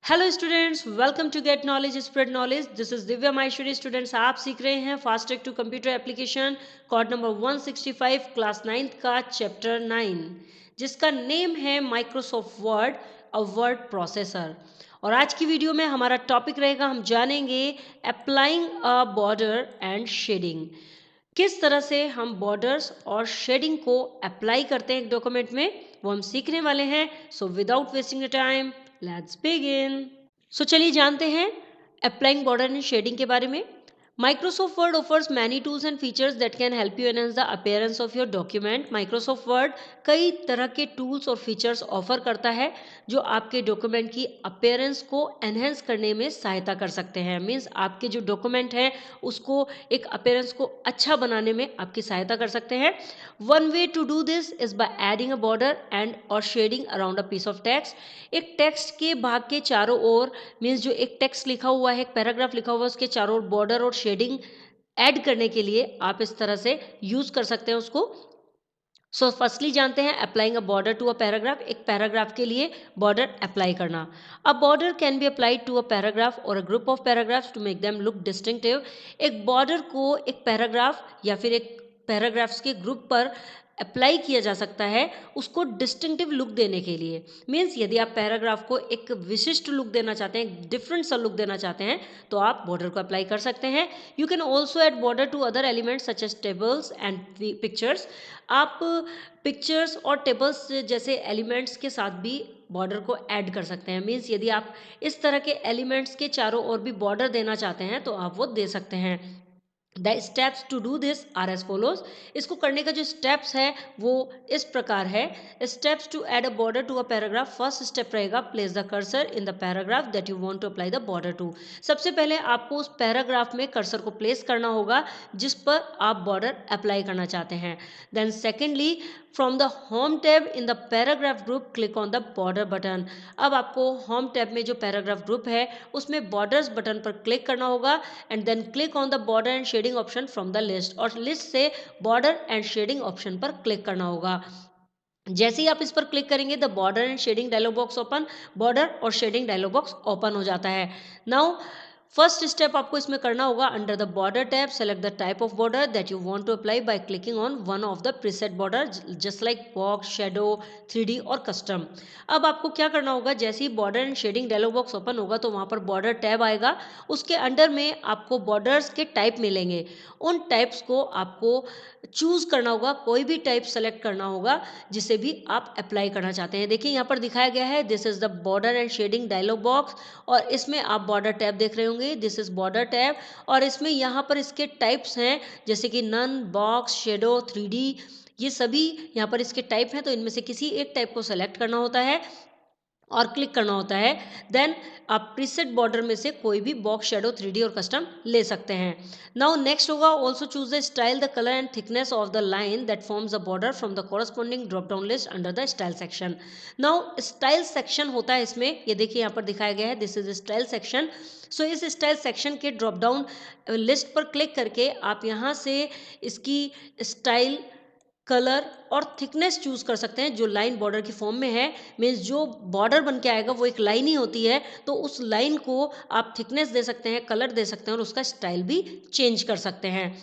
Hello students, welcome to get knowledge spread knowledge. This is Divya Maheshwari. Students, आप सीख रहे हैं fast track to computer application code number 165 class 9 का chapter 9, जिसका name है Microsoft Word, a word processor. और आज की वीडियो में हमारा टॉपिक रहेगा, हम जानेंगे applying a border and shading. किस तरह से हम बॉर्डर्स और शेडिंग को अप्लाई करते हैं एक डॉक्यूमेंट में, वो हम सीखने वाले हैं। So without wasting the time, let's begin. So चलिए जानते हैं अप्लाइंग बॉर्डर एंड शेडिंग के बारे में। Microsoft word offers many tools and features that can help you enhance the appearance of your document. Microsoft word कई तरह के tools और फीचर्स ऑफर करता है जो आपके डॉक्यूमेंट की अपीयरेंस को एनहेंस करने में सहायता कर सकते हैं। मीन्स आपके जो डॉक्यूमेंट है उसको एक अपीयरेंस को अच्छा बनाने में आपकी सहायता कर सकते हैं। One way to do this is by adding a border and और shading around a piece of text. एक टेक्स्ट के भाग के चारों ओर, मीन्स जो एक टेक्स्ट लिखा हुआ है, एक पैराग्राफ लिखा हुआ है, उसके चारों ओर बॉर्डर और शेडिंग ऐड करने के लिए आप इस तरह से यूज कर सकते हैं उसको। सो फर्स्टली जानते हैं applying a border to a paragraph. एक पैराग्राफ के लिए बॉर्डर अप्लाई करना। A border can be applied to a paragraph और a group of paragraphs to make them look distinctive. एक बॉर्डर को एक पैराग्राफ या फिर एक पैराग्राफ्स के ग्रुप पर अप्लाई किया जा सकता है उसको डिस्टिंक्टिव लुक देने के लिए। मीन्स यदि आप पैराग्राफ को एक विशिष्ट लुक देना चाहते हैं, डिफरेंट सा लुक देना चाहते हैं, तो आप बॉर्डर को अप्लाई कर सकते हैं। You can also add border to other elements such as tables and pictures. आप पिक्चर्स और टेबल्स जैसे एलिमेंट्स के साथ भी बॉर्डर को ऐड कर सकते हैं। मीन्स यदि आप इस तरह के एलिमेंट्स के चारों ओर भी बॉर्डर देना चाहते हैं तो आप वो दे सकते हैं। The steps to do this are as follows. इसको करने का जो स्टेप्स है वो इस प्रकार है। Steps to add a border to a paragraph. First step रहेगा, place the cursor in the paragraph that you want to apply the border to. सबसे पहले आपको उस पैराग्राफ में कर्सर को प्लेस करना होगा जिस पर आप बॉर्डर अप्लाई करना चाहते हैं। Then secondly, from the home tab in the paragraph group click on the border button. अब आपको होम टैब में जो पैराग्राफ ग्रुप है उसमें बॉर्डर्स बटन पर क्लिक करना होगा and then click on the border and shading option from the list. और लिस्ट से बॉर्डर एंड शेडिंग ऑप्शन पर क्लिक करना होगा। जैसे ही आप इस पर क्लिक करेंगे the border and shading dialogue box open, border और शेडिंग डायलॉग बॉक्स ओपन हो जाता है। नाउ फर्स्ट स्टेप आपको इसमें करना होगा, under the border tab select the type of border that you want to apply by clicking on one of the preset border just like box, shadow, 3D और custom. अब आपको क्या करना होगा, जैसे ही border and shading dialogue box open होगा तो वहां पर बॉर्डर टैब आएगा। उसके अंडर में आपको बॉर्डर्स के टाइप मिलेंगे। उन टाइप्स को आपको चूज करना होगा, कोई भी टाइप सेलेक्ट करना होगा जिसे भी आप अप्लाई करना चाहते हैं। देखिए यहाँ पर दिखाया गया है, this is the border and shading dialogue box और इसमें आप बॉर्डर टैब देख रहे होंगे, दिस इज बॉर्डर टैब। और इसमें यहाँ पर इसके टाइप्स हैं जैसे कि नन, बॉक्स, शेडो, 3D, ये सभी यहाँ पर इसके टाइप हैं। तो इनमें से किसी एक टाइप को सेलेक्ट करना होता है और क्लिक करना होता है। देन आप प्रीसेट बॉर्डर में से कोई भी बॉक्स, शेडो, 3D और कस्टम ले सकते हैं। नाउ नेक्स्ट होगा, also choose the style, the colour and thickness of the line that forms the border from the corresponding drop down list under the style section. Now style section होता है इसमें, ये देखिए यहाँ पर दिखाया गया है, दिस इज स्टाइल सेक्शन। सो इस स्टाइल सेक्शन के ड्रॉप डाउन लिस्ट पर क्लिक करके आप यहाँ से इसकी स्टाइल, कलर और थिकनेस चूज कर सकते हैं जो लाइन बॉर्डर की फॉर्म में है। मीन्स जो बॉर्डर बन के आएगा वो एक लाइन ही होती है, तो उस लाइन को आप थिकनेस दे सकते हैं, कलर दे सकते हैं और उसका स्टाइल भी चेंज कर सकते हैं।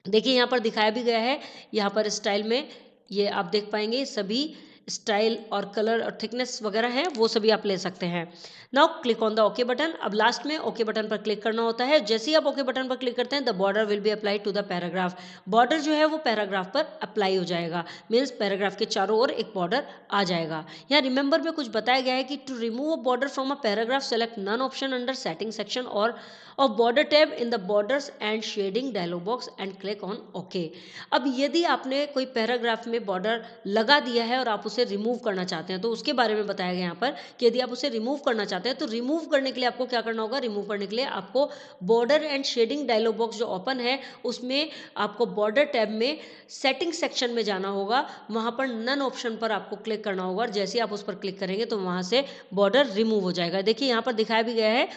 देखिए यहाँ पर दिखाया भी गया है, यहाँ पर स्टाइल में ये आप देख पाएंगे सभी स्टाइल और कलर और थिकनेस वगैरह है, वो सभी आप ले सकते हैं। Now click on the okay button. अब लास्ट में ओके बटन पर क्लिक करना होता है। जैसे ही आप ओके बटन पर क्लिक करते हैं the border will be apply to the paragraph. Border जो है वो पैराग्राफ पर अप्लाई हो जाएगा। मीन्स पैराग्राफ के चारों ओर एक बॉर्डर आ जाएगा। यहाँ रिमेंबर में कुछ बताया गया है कि to remove a border from a paragraph select none option under setting section और of border tab in the borders and shading dialogue box and click on okay. अब यदि आपने कोई पैराग्राफ में बॉर्डर लगा दिया है और आप उसे रिमूव करना चाहते हैं तो उसके बारे में बताया गया यहाँ पर कि यदि आप उसे रिमूव करना चाहते हैं तो रिमूव करने के लिए आपको क्या करना होगा, रिमूव करने के लिए आपको border and shading dialogue box जो ओपन है उसमें आपको बॉर्डर टैब में सेटिंग सेक्शन में जाना होगा। वहां पर नन ऑप्शन पर आपको क्लिक करना होगा और जैसे ही आप उस पर क्लिक करेंगे तो वहां से बॉर्डर रिमूव हो जाएगा। देखिए यहाँ पर दिखाया भी गया है,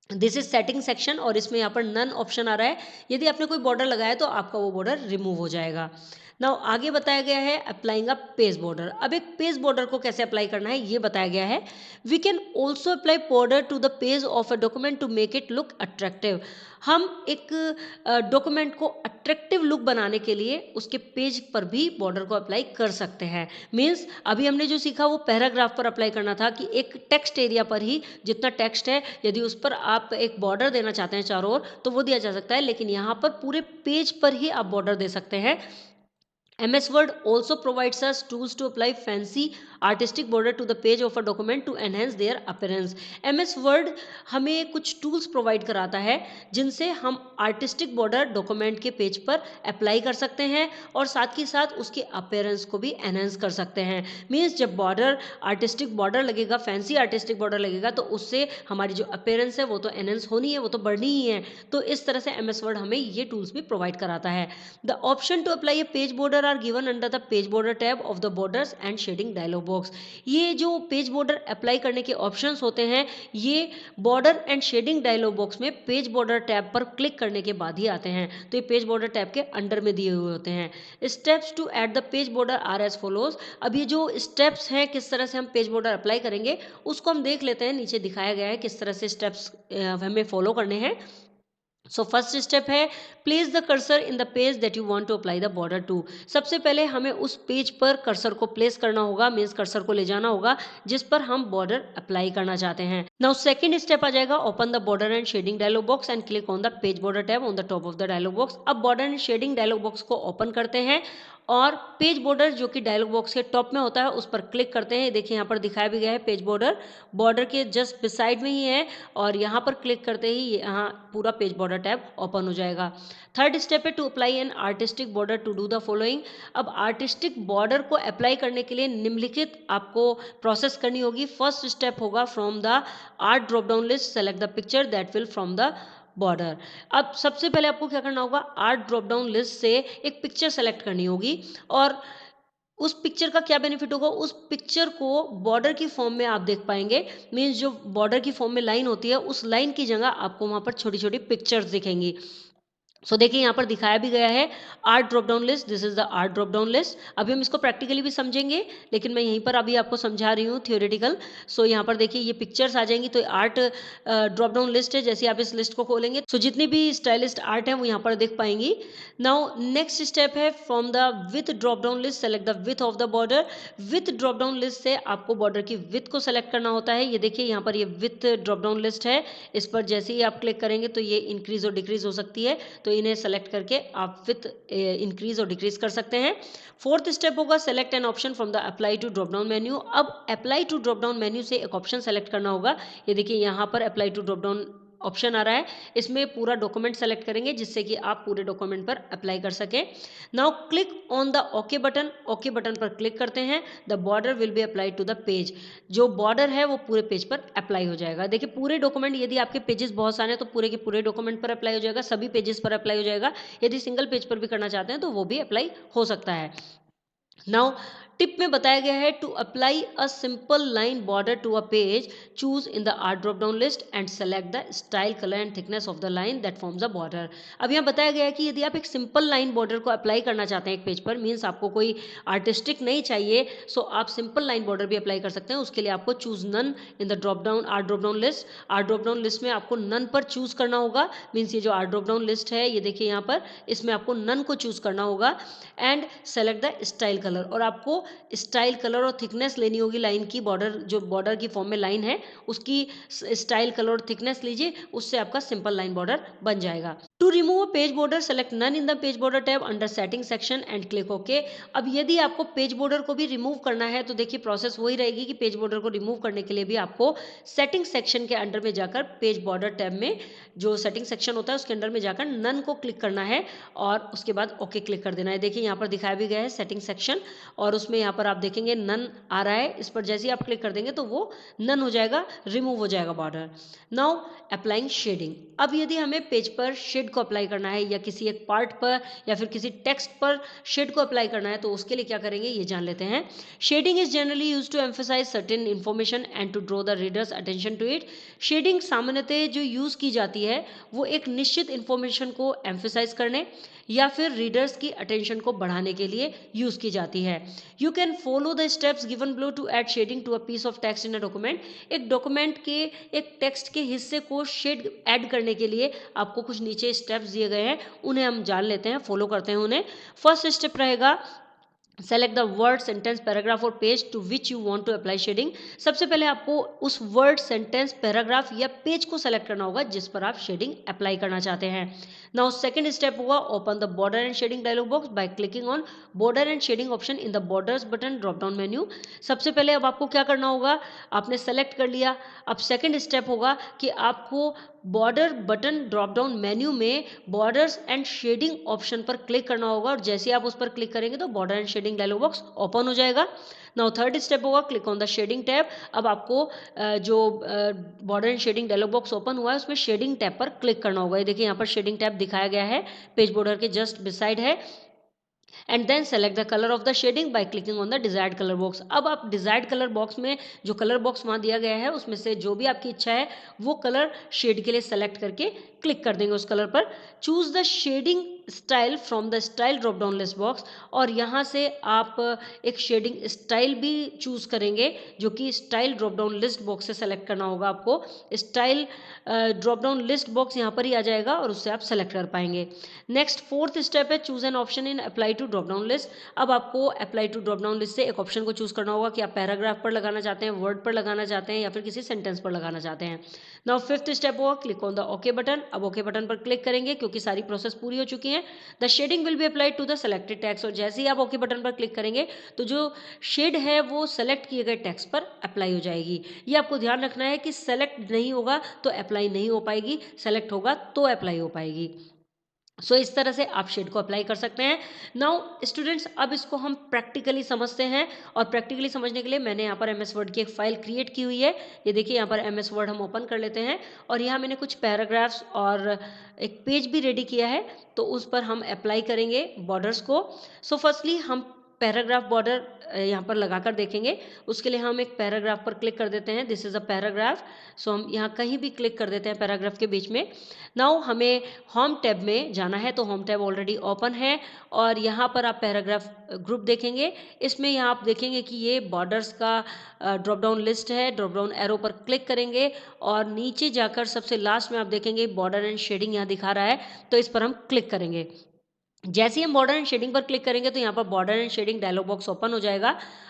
दिस इज सेटिंग सेक्शन और इसमें यहाँ पर नन ऑप्शन आ रहा है। यदि आपने कोई बॉर्डर लगाया तो आपका वो बॉर्डर रिमूव हो जाएगा। नाउ आगे बताया गया है अप्लाइंग अ पेज बॉर्डर। अब एक पेज बॉर्डर को कैसे अप्लाई करना है ये बताया गया है। We can also apply border to the page of a document to make it look attractive. हम एक डॉक्यूमेंट को अट्रैक्टिव लुक बनाने के लिए उसके पेज पर भी बॉर्डर को अप्लाई कर सकते हैं। मीन्स अभी हमने जो सीखा वो पैराग्राफ पर अप्लाई करना था कि एक टेक्स्ट एरिया पर ही जितना टेक्स्ट है यदि उस पर आप एक बॉर्डर देना चाहते हैं चारों ओर तो वो दिया जा सकता है, लेकिन यहाँ पर पूरे पेज पर ही आप बॉर्डर दे सकते हैं। MS Word also provides us tools to apply fancy artistic border to the page of a document to enhance their appearance. MS Word हमें कुछ tools provide कराता है जिनसे हम artistic border document के पेज पर apply कर सकते हैं और साथ ही साथ उसके appearance को भी enhance कर सकते हैं। Means जब border artistic border लगेगा, fancy artistic border लगेगा तो उससे हमारी जो appearance है वो तो enhance होनी है, वो तो बढ़नी ही है। तो इस तरह से MS Word हमें ये tools भी provide कराता है। The option to apply a page border are given under the page border tab of the borders and shading dialog box. ये जो पेज बॉर्डर अप्लाई करने के ऑप्शंस होते हैं ये border and shading dialogue box में पेज बॉर्डर टैब पर click करने के बाद ही आते हैं। तो ये पेज बॉर्डर टैब के अंडर में दिए हुए होते हैं। Steps to add the page border are as follows. अब ये जो स्टेप्स हैं किस तरह से हम पेज बॉर्डर अप्लाई करेंगे उसको हम देख लेते हैं। नीचे दिखाया गया है किस तरह से स्टेप्स हमें फॉलो करने हैं। सो फर्स्ट स्टेप है place the cursor in the page that you want to apply the border to. सबसे पहले हमें उस पेज पर कर्सर को प्लेस करना होगा, मीन्स कर्सर को ले जाना होगा जिस पर हम बॉर्डर अप्लाई करना चाहते हैं। नाउ सेकंड स्टेप आ जाएगा open the border and shading dialogue box and click on the page border tab on the top of the dialog box. अब border and shading dialogue box को open करते हैं और पेज बॉर्डर जो कि dialogue box के top में होता है उस पर क्लिक करते हैं। देखिए यहाँ पर दिखाया भी गया है पेज बॉर्डर बॉर्डर के जस्ट बिसाइड में ही है और यहाँ पर क्लिक करते ही यहाँ पूरा पेज बॉर्डर टैब ओपन हो जाएगा। थर्ड स्टेप है to apply an artistic border to do the following. अब आर्टिस्टिक बॉर्डर को अप्लाई करने के लिए निम्नलिखित आपको प्रोसेस करनी होगी। फर्स्ट स्टेप होगा from the art drop down list select the picture that will from the border. अब सबसे पहले आपको क्या करना होगा आर्ट ड्रॉप डाउन लिस्ट से एक पिक्चर सेलेक्ट करनी होगी और उस पिक्चर का क्या बेनिफिट होगा, उस पिक्चर को बॉर्डर की फॉर्म में आप देख पाएंगे। मीन्स जो बॉर्डर की फॉर्म में लाइन होती है उस लाइन की जगह आपको वहां पर छोटी छोटी पिक्चर्स दिखेंगी। सो देखिए यहाँ पर दिखाया भी गया है art drop down list, this is the art drop down list. अभी हम इसको प्रैक्टिकली भी समझेंगे लेकिन मैं यहीं पर अभी आपको समझा रही हूँ थियोरेटिकल। सो यहाँ पर देखिए ये पिक्चर्स आ जाएंगी तो आर्ट ड्रॉप डाउन लिस्ट है। जैसे आप इस लिस्ट को खोलेंगे सो जितनी भी स्टाइलिस्ट आर्ट है वो यहाँ पर देख पाएंगी। नाउ नेक्स्ट स्टेप है from the with drop down list select the width of the border. With drop down list से आपको बॉर्डर की विथ को सेलेक्ट करना होता है। ये देखिए यहाँ पर ये विथ ड्रॉप डाउन लिस्ट है, इस पर जैसे ही आप क्लिक करेंगे तो ये इंक्रीज और डिक्रीज हो सकती है। तो इन्हें सेलेक्ट करके आप विथ इंक्रीज और डिक्रीज कर सकते हैं। फोर्थ स्टेप होगा select an option from the apply to drop down menu. अब apply to drop down menu से एक ऑप्शन सेलेक्ट करना होगा। ये देखिए यहाँ पर apply to drop down option आ रहा है, इसमें पूरा डॉक्यूमेंट सेलेक्ट करेंगे जिससे कि आप पूरे डॉक्यूमेंट पर अप्लाई कर सकें। Now click on the okay button, okay button पर क्लिक करते हैं the border will be apply to the page. जो बॉर्डर है वो पूरे पेज पर अप्लाई हो जाएगा। देखिए पूरे डॉक्यूमेंट यदि आपके पेजेस बहुत सारे हैं तो पूरे के पूरे डॉक्यूमेंट पर अप्लाई हो जाएगा, सभी पेजेस पर अप्लाई हो जाएगा। यदि सिंगल पेज पर भी करना चाहते हैं तो वो भी अप्लाई हो सकता है। नाउ टिप में बताया गया है to apply a simple line border to a page choose in the art drop down list and select the style colour and thickness of the line that forms the border. अब यहाँ बताया गया है कि यदि आप एक सिंपल लाइन बॉर्डर को अप्लाई करना चाहते हैं एक पेज पर, मीन्स आपको कोई आर्टिस्टिक नहीं चाहिए, सो आप सिंपल लाइन बॉर्डर भी अप्लाई कर सकते हैं। उसके लिए आपको choose none in the drop down art drop down list. Art drop down list में आपको नन पर चूज करना होगा। मीन्स ये जो आर्ट ड्रॉप डाउन लिस्ट है ये देखिए यहाँ पर इसमें आपको नन को चूज करना होगा and select the style colour. और आपको स्टाइल कलर और थिकनेस लेनी होगी लाइन की, बॉर्डर जो बॉर्डर की फॉर्म में लाइन है उसकी स्टाइल कलर और थिकनेस लीजिए, उससे आपका सिंपल लाइन बॉर्डर बन जाएगा। To remove a page border select none in the page border tab under setting section and click okay. अब यदि आपको पेज बॉर्डर को भी रिमूव करना है तो देखिए प्रोसेस वही रहेगी कि पेज बॉर्डर को रिमूव करने के लिए भी आपको सेटिंग सेक्शन के अंडर में जाकर पेज बॉर्डर टैब में जो सेटिंग सेक्शन होता है उसके अंडर में जाकर नन को क्लिक करना है और उसके बाद ओके क्लिक कर देना है। देखिए यहाँ पर दिखाया भी गया है सेटिंग सेक्शन और उसमें यहाँ पर आप देखेंगे नन आ रहा है, इस पर जैसे ही आप क्लिक कर देंगे तो वो नन हो जाएगा, रिमूव हो जाएगा बॉर्डर। Now applying shading. अब यदि हमें पेज पर शेड को अप्लाई करना है या किसी एक पार्ट पर या फिर किसी टेक्स्ट पर शेड को अप्लाई करना है, तो उसके लिए क्या करेंगे ये जान लेते हैं। Shading is generally use to emphasise certain information and to draw the readers attention to it. Shading सामान्यतः जो यूज की जाती है वो एक निश्चित इन्फॉर्मेशन को एम्फसाइज करने या फिर रीडर्स की अटेंशन को बढ़ाने के लिए यूज की जाती है। You can follow the steps given below to add shading to a piece of text in a document. एक डॉक्यूमेंट के एक टेक्स्ट के हिस्से को शेड ऐड करने के लिए आपको कुछ नीचे स्टेप्स दिए गए हैं, उन्हें हम जान लेते हैं, फॉलो करते हैं उन्हें। फर्स्ट स्टेप रहेगा select the word, sentence, paragraph और page to which you want to apply shading. सबसे पहले आपको उस वर्ड, सेंटेंस, पैराग्राफ या पेज को सेलेक्ट करना होगा जिस पर आप शेडिंग अप्लाई करना चाहते हैं। नाउ सेकंड स्टेप होगा open the border and shading dialogue box by clicking on border and shading option in the borders button drop down menu. सबसे पहले अब आपको क्या करना होगा, आपने सेलेक्ट कर लिया, अब सेकंड स्टेप होगा कि आपको border button drop down menu में बॉर्डर्स एंड शेडिंग ऑप्शन पर क्लिक करना होगा और जैसे आप उस पर क्लिक करेंगे तो border and shading dialogue box open हो जाएगा। नाउ थर्ड स्टेप होगा click on the shading tab. अब आपको जो border and shading dialogue box open हुआ है उसमें शेडिंग टैब पर क्लिक करना होगा। ये देखिए यहाँ पर शेडिंग टैब दिखाया गया है, पेज बॉर्डर के जस्ट बिसाइड है। And then select the colour of the shading by clicking on the desired colour box. अब आप डिजायर्ड कलर बॉक्स में जो कलर बॉक्स वहाँ दिया गया है उसमें से जो भी आपकी इच्छा है वो कलर शेड के लिए सेलेक्ट करके क्लिक कर देंगे उस कलर पर। Choose the shading style from the style drop down list box, और यहाँ से आप एक शेडिंग स्टाइल भी चूज करेंगे जो कि style drop down list box से सेलेक्ट करना होगा आपको। Style drop down list box यहाँ पर ही आ जाएगा और उससे आप सेलेक्ट कर पाएंगे। नेक्स्ट फोर्थ स्टेप है choose an option in apply to drop down list. अब आपको apply to drop down list से एक ऑप्शन को चूज करना होगा कि आप पैराग्राफ पर लगाना चाहते हैं, वर्ड पर लगाना चाहते हैं या फिर किसी सेंटेंस पर लगाना चाहते हैं। नाउ फिफ्थ स्टेप होगा click on the okay button. अब ओके बटन पर क्लिक करेंगे क्योंकि सारी प्रोसेस पूरी हो चुकी है। The shading will be applied to the selected text, और जैसे ही आप ओके बटन पर क्लिक करेंगे तो जो शेड है वो सेलेक्ट किए गए टेक्स्ट पर अप्लाई हो जाएगी। ये आपको ध्यान रखना है कि सेलेक्ट नहीं होगा तो अप्लाई नहीं हो पाएगी, सेलेक्ट होगा तो अप्लाई हो पाएगी। सो इस तरह से आप शेड को अप्लाई कर सकते हैं। नाउ स्टूडेंट्स अब इसको हम प्रैक्टिकली समझते हैं, और प्रैक्टिकली समझने के लिए मैंने यहाँ पर एमएस वर्ड की एक फाइल क्रिएट की हुई है। ये देखिए यहाँ पर एमएस वर्ड हम ओपन कर लेते हैं और यहाँ मैंने कुछ पैराग्राफ्स और एक पेज भी रेडी किया है, तो उस पर हम अप्लाई करेंगे बॉर्डर्स को। सो फर्स्टली हम पैराग्राफ बॉर्डर यहाँ पर लगाकर देखेंगे। उसके लिए हम एक पैराग्राफ पर क्लिक कर देते हैं, दिस इज अ पैराग्राफ। सो हम यहाँ कहीं भी क्लिक कर देते हैं पैराग्राफ के बीच में। नाउ हमें होम टैब में जाना है, तो होम टैब ऑलरेडी ओपन है और यहाँ पर आप पैराग्राफ ग्रुप देखेंगे। इसमें यहाँ आप देखेंगे कि ये बॉर्डर्स का ड्रॉप डाउन लिस्ट है। ड्रॉप डाउन एरो पर क्लिक करेंगे और नीचे जाकर सबसे लास्ट में आप देखेंगे बॉर्डर एंड शेडिंग यहाँ दिखा रहा है, तो इस पर हम क्लिक करेंगे। जैसे ही हम बॉर्डर एंड शेडिंग पर क्लिक करेंगे तो यहाँ पर border and shading dialogue box open हो जाएगा।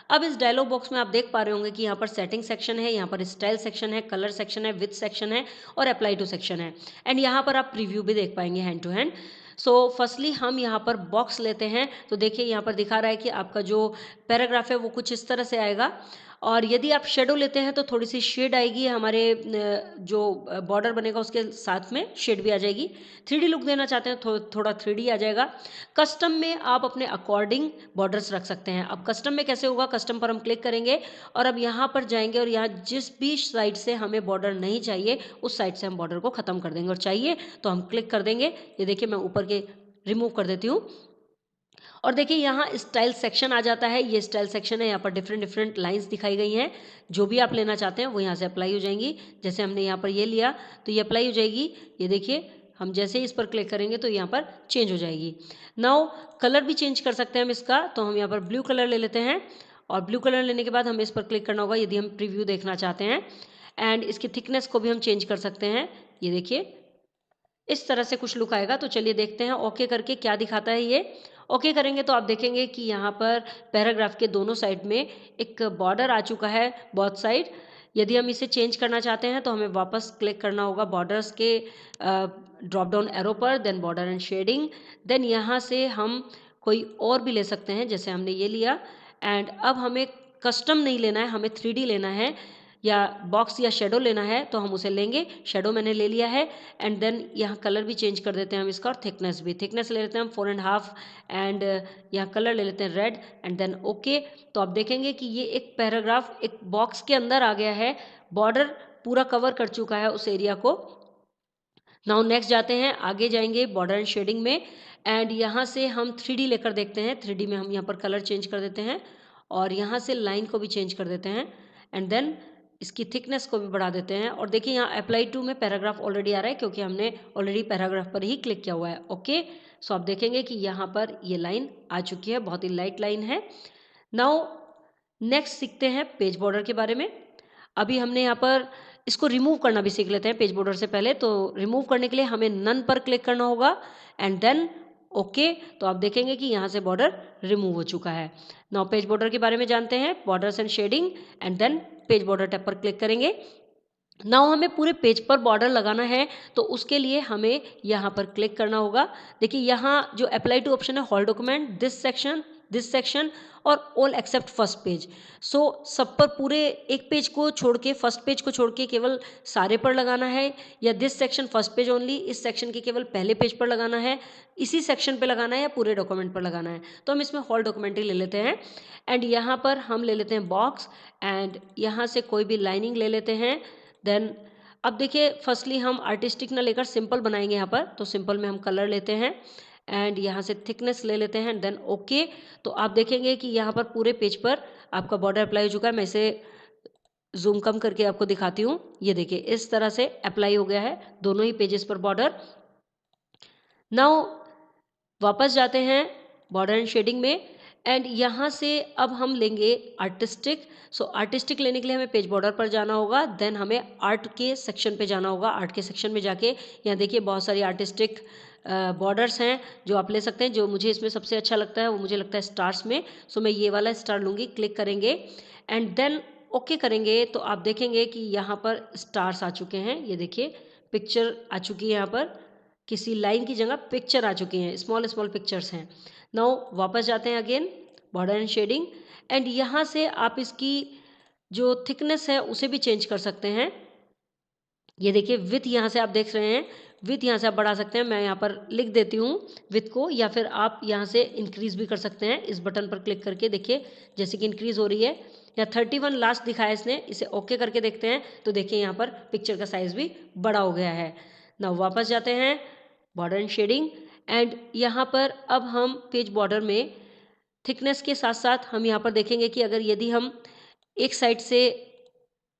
अब इस डायलॉग बॉक्स में आप देख पा रहे होंगे कि यहाँ पर सेटिंग सेक्शन है, यहाँ पर स्टाइल सेक्शन है, कलर सेक्शन है, विथ सेक्शन है और अप्लाई टू सेक्शन है। एंड यहाँ पर आप प्रीव्यू भी देख पाएंगे hand to hand. So firstly हम यहाँ पर बॉक्स लेते हैं, तो देखिए यहाँ पर दिखा रहा है कि आपका जो पैराग्राफ है वो कुछ इस तरह से आएगा, और यदि आप शेडो लेते हैं तो थोड़ी सी शेड आएगी, हमारे जो बॉर्डर बनेगा उसके साथ में शेड भी आ जाएगी। 3D लुक देना चाहते हैं तो थोड़ा 3D आ जाएगा। कस्टम में आप अपने अकॉर्डिंग बॉर्डर्स रख सकते हैं। अब कस्टम में कैसे होगा, कस्टम पर हम क्लिक करेंगे और अब यहाँ पर जाएंगे और यहाँ जिस भी साइड से हमें बॉर्डर नहीं चाहिए उस साइड से हम बॉर्डर को खत्म कर देंगे, और चाहिए तो हम क्लिक कर देंगे। ये देखिए मैं ऊपर के रिमूव कर देती हूँ और देखिए यहाँ स्टाइल सेक्शन आ जाता है। ये स्टाइल सेक्शन है, यहाँ पर डिफरेंट डिफरेंट लाइंस दिखाई गई हैं। जो भी आप लेना चाहते हैं वो यहाँ से अप्लाई हो जाएंगी। जैसे हमने यहाँ पर ये लिया तो ये अप्लाई हो जाएगी। ये देखिए हम जैसे ही इस पर क्लिक करेंगे तो यहाँ पर चेंज हो जाएगी। नाउ कलर भी चेंज कर सकते हैं हम इसका, तो हम यहाँ पर ब्लू कलर ले लेते हैं और ब्लू कलर लेने के बाद हमें इस पर क्लिक करना होगा यदि हम प्रीव्यू देखना चाहते हैं। एंड इसकी थिकनेस को भी हम चेंज कर सकते हैं। ये देखिए इस तरह से कुछ लुक आएगा। तो चलिए देखते हैं ओके करके क्या दिखाता है ये। ओके करेंगे तो आप देखेंगे कि यहाँ पर पैराग्राफ के दोनों साइड में एक बॉर्डर आ चुका है, बोथ साइड। यदि हम इसे चेंज करना चाहते हैं तो हमें वापस क्लिक करना होगा बॉर्डर्स के ड्रॉप डाउन एरो पर, then border and shading. Then यहाँ से हम कोई और भी ले सकते हैं, जैसे हमने ये लिया। एंड अब हमें कस्टम नहीं लेना है, हमें 3D लेना है या बॉक्स या शेडो लेना है, तो हम उसे लेंगे। शेडो मैंने ले लिया है। एंड देन यहाँ कलर भी चेंज कर देते हैं हम इसका, और थिकनेस भी, थिकनेस ले लेते हैं हम 4.5 एंड यहाँ कलर ले लेते हैं रेड एंड देन ओके। तो आप देखेंगे कि ये एक पैराग्राफ एक बॉक्स के अंदर आ गया है, बॉर्डर पूरा कवर कर चुका है उस एरिया को। नाउ नेक्स्ट जाते हैं, आगे जाएंगे बॉर्डर एंड शेडिंग में, एंड यहाँ से हम 3D लेकर देखते हैं। 3D में हम यहाँ पर कलर चेंज कर देते हैं और यहाँ से लाइन को भी चेंज कर देते हैं, एंड देन इसकी थिकनेस को भी बढ़ा देते हैं। और देखिए यहाँ अप्लाई टू में पैराग्राफ ऑलरेडी आ रहा है क्योंकि हमने ऑलरेडी पैराग्राफ पर ही क्लिक किया हुआ है। ओके, सो आप देखेंगे कि यहाँ पर ये लाइन आ चुकी है, बहुत ही लाइट लाइन है। नाउ नेक्स्ट सीखते हैं पेज बॉर्डर के बारे में। अभी हमने यहाँ पर इसको रिमूव करना भी सीख लेते हैं पेज बॉर्डर से पहले। तो रिमूव करने के लिए हमें नन पर क्लिक करना होगा एंड देन ओके, तो आप देखेंगे कि यहाँ से बॉर्डर रिमूव हो चुका है। नाउ पेज बॉर्डर के बारे में जानते हैं, borders and shading, and then page border tab पर क्लिक करेंगे। नाउ हमें पूरे पेज पर बॉर्डर लगाना है तो उसके लिए हमें यहाँ पर क्लिक करना होगा। देखिए यहाँ जो अप्लाई टू ऑप्शन है, होल डॉक्यूमेंट, दिस सेक्शन और ऑल एक्सेप्ट फर्स्ट पेज। सो सब पर पूरे एक पेज को छोड़ के, फर्स्ट पेज को छोड़ के केवल सारे पर लगाना है, या this section first page only, इस सेक्शन के केवल पहले पेज पर लगाना है, इसी सेक्शन पे लगाना है, या पूरे डॉक्यूमेंट पर लगाना है। तो हम इसमें होल डॉक्यूमेंट ही ले लेते हैं एंड यहाँ पर हम ले लेते हैं बॉक्स एंड यहाँ से कोई भी लाइनिंग ले लेते हैं। देन अब देखिए फर्स्टली हम आर्टिस्टिक ना लेकर सिंपल बनाएंगे यहाँ पर, तो सिंपल में हम कलर लेते हैं एंड यहाँ से थिकनेस ले लेते हैं, देन ओके। तो आप देखेंगे कि यहाँ पर पूरे पेज पर आपका बॉर्डर अप्लाई हो चुका है। मैं इसे जूम कम करके आपको दिखाती हूँ। ये देखिए इस तरह से अप्लाई हो गया है दोनों ही पेजेस पर बॉर्डर। नाउ वापस जाते हैं बॉर्डर एंड शेडिंग में एंड यहाँ से अब हम लेंगे आर्टिस्टिक। सो आर्टिस्टिक लेने के लिए हमें पेज बॉर्डर पर जाना होगा, देन हमें आर्ट के सेक्शन पे जाना होगा। आर्ट के सेक्शन में जाके यहाँ देखिए बहुत सारी आर्टिस्टिक बॉर्डर्स हैं जो आप ले सकते हैं। जो मुझे इसमें सबसे अच्छा लगता है वो मुझे लगता है स्टार्स में। सो मैं ये वाला स्टार लूँगी, क्लिक करेंगे एंड देन ओके करेंगे तो आप देखेंगे कि यहाँ पर स्टार्स आ चुके हैं। ये देखिए पिक्चर आ चुकी है, यहाँ पर किसी लाइन की जगह पिक्चर आ चुकी हैं, स्मॉल स्मॉल पिक्चर्स हैं। नाउ वापस जाते हैं again border and shading and यहाँ से आप इसकी जो थिकनेस है उसे भी चेंज कर सकते हैं। ये देखिए विथ यहाँ से आप देख रहे हैं, विथ यहाँ से आप बढ़ा सकते हैं। मैं यहाँ पर लिख देती हूँ विथ को, या फिर आप यहाँ से इंक्रीज भी कर सकते हैं इस बटन पर क्लिक करके। देखिए जैसे कि इंक्रीज हो रही है, या 31 लास्ट दिखाया इसने, इसे ओके करके देखते हैं तो देखिए यहाँ पर पिक्चर का साइज भी बड़ा हो गया है। नाउ वापस जाते हैं बॉर्डर एंड शेडिंग एंड यहाँ पर अब हम पेज बॉर्डर में थिकनेस के साथ साथ हम यहाँ पर देखेंगे कि अगर यदि हम एक साइड से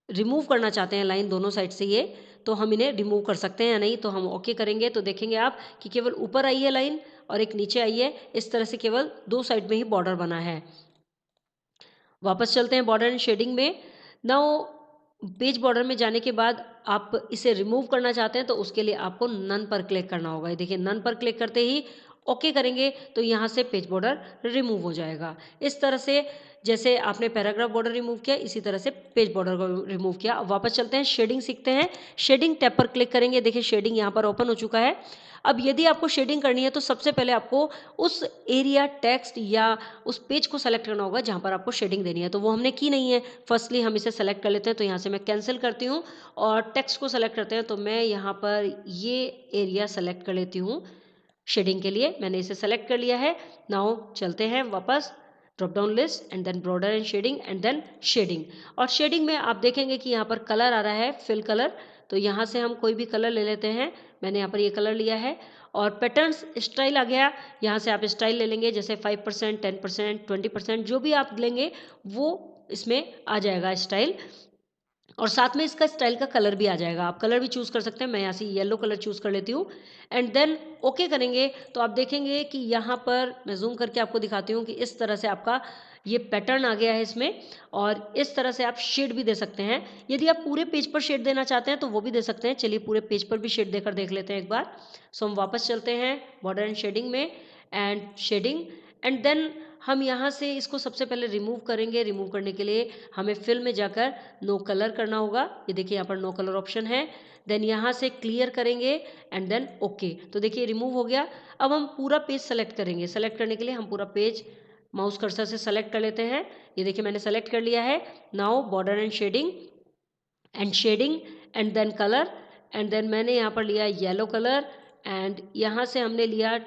रिमूव करना चाहते हैं लाइन दोनों साइड से ये, तो हम इन्हें रिमूव कर सकते हैं या नहीं। तो हम ओके करेंगे तो देखेंगे आप कि केवल ऊपर आई है लाइन और एक नीचे आई है। इस तरह से केवल दो साइड में ही बॉर्डर बना है। वापस चलते हैं बॉर्डर एंड शेडिंग में। नाउ पेज बॉर्डर में जाने के बाद आप इसे रिमूव करना चाहते हैं तो उसके लिए आपको नन पर क्लिक करना होगा। देखिए नन पर क्लिक करते ही ओके करेंगे तो यहाँ से पेज बॉर्डर रिमूव हो जाएगा। इस तरह से जैसे आपने पैराग्राफ बॉर्डर रिमूव किया, इसी तरह से पेज बॉर्डर को रिमूव किया। अब वापस चलते हैं शेडिंग सीखते हैं। शेडिंग टैब पर क्लिक करेंगे, देखिए शेडिंग यहाँ पर ओपन हो चुका है। अब यदि आपको शेडिंग करनी है तो सबसे पहले आपको उस एरिया टेक्स्ट या उस पेज को सेलेक्ट करना होगा जहाँ पर आपको शेडिंग देनी है। तो वो हमने की नहीं है। फर्स्टली हम इसे सेलेक्ट कर लेते हैं, तो यहाँ से मैं कैंसिल करती हूँ और टेक्स्ट को सेलेक्ट करते हैं। तो मैं यहाँ पर ये एरिया सेलेक्ट कर लेती हूँ शेडिंग के लिए। मैंने इसे सेलेक्ट कर लिया है। नाउ चलते हैं वापस drop down list and then border and then shading. और शेडिंग में आप देखेंगे कि यहाँ पर कलर आ रहा है, फिल कलर। तो यहाँ से हम कोई भी कलर ले लेते हैं। मैंने यहाँ पर ये कलर लिया है। और पैटर्न्स स्टाइल आ गया, यहाँ से आप स्टाइल ले लेंगे, जैसे 5%, 10%, 20%, जो भी आप लेंगे वो इसमें आ जाएगा स्टाइल। और साथ में इसका स्टाइल का कलर भी आ जाएगा। आप कलर भी चूज़ कर सकते हैं। मैं यहाँ से येलो कलर चूज़ कर लेती हूँ एंड देन ओके करेंगे तो आप देखेंगे कि यहाँ पर मैं जूम करके आपको दिखाती हूँ कि इस तरह से आपका ये पैटर्न आ गया है इसमें। और इस तरह से आप शेड भी दे सकते हैं। यदि आप पूरे पेज पर शेड देना चाहते हैं तो वो भी दे सकते हैं। चलिए पूरे पेज पर भी शेड देकर देख लेते हैं एक बार। सो हम वापस चलते हैं बॉर्डर एंड शेडिंग में एंड शेडिंग एंड देन हम यहाँ से इसको सबसे पहले रिमूव करेंगे। रिमूव करने के लिए हमें फिल में जाकर नो कलर करना होगा। ये देखिए यहाँ पर नो कलर ऑप्शन है। देन यहाँ से क्लियर करेंगे एंड देन ओके। तो देखिए रिमूव हो गया। अब हम पूरा पेज सेलेक्ट करेंगे। सेलेक्ट करने के लिए हम पूरा पेज माउस कर्सर से सेलेक्ट कर लेते हैं। ये देखिए मैंने सेलेक्ट कर लिया है। Now border and shading and then colour and then मैंने यहाँ पर लिया येलो कलर एंड यहाँ से हमने लिया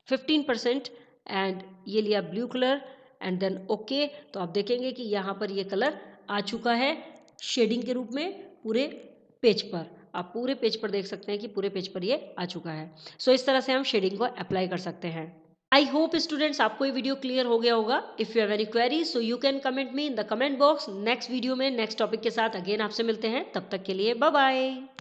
15% एंड ये लिया blue colour and then okay. तो आप देखेंगे कि यहाँ पर ये कलर आ चुका है शेडिंग के रूप में पूरे पेज पर। आप पूरे पेज पर देख सकते हैं कि पूरे पेज पर ये आ चुका है। सो इस तरह से हम शेडिंग को अप्लाई कर सकते हैं। आई होप स्टूडेंट्स आपको ये वीडियो क्लियर हो गया होगा। If you have any query so you can comment me in the comment box. Next video में नेक्स्ट टॉपिक के साथ अगेन आपसे मिलते हैं, तब तक के लिए बाय बाय।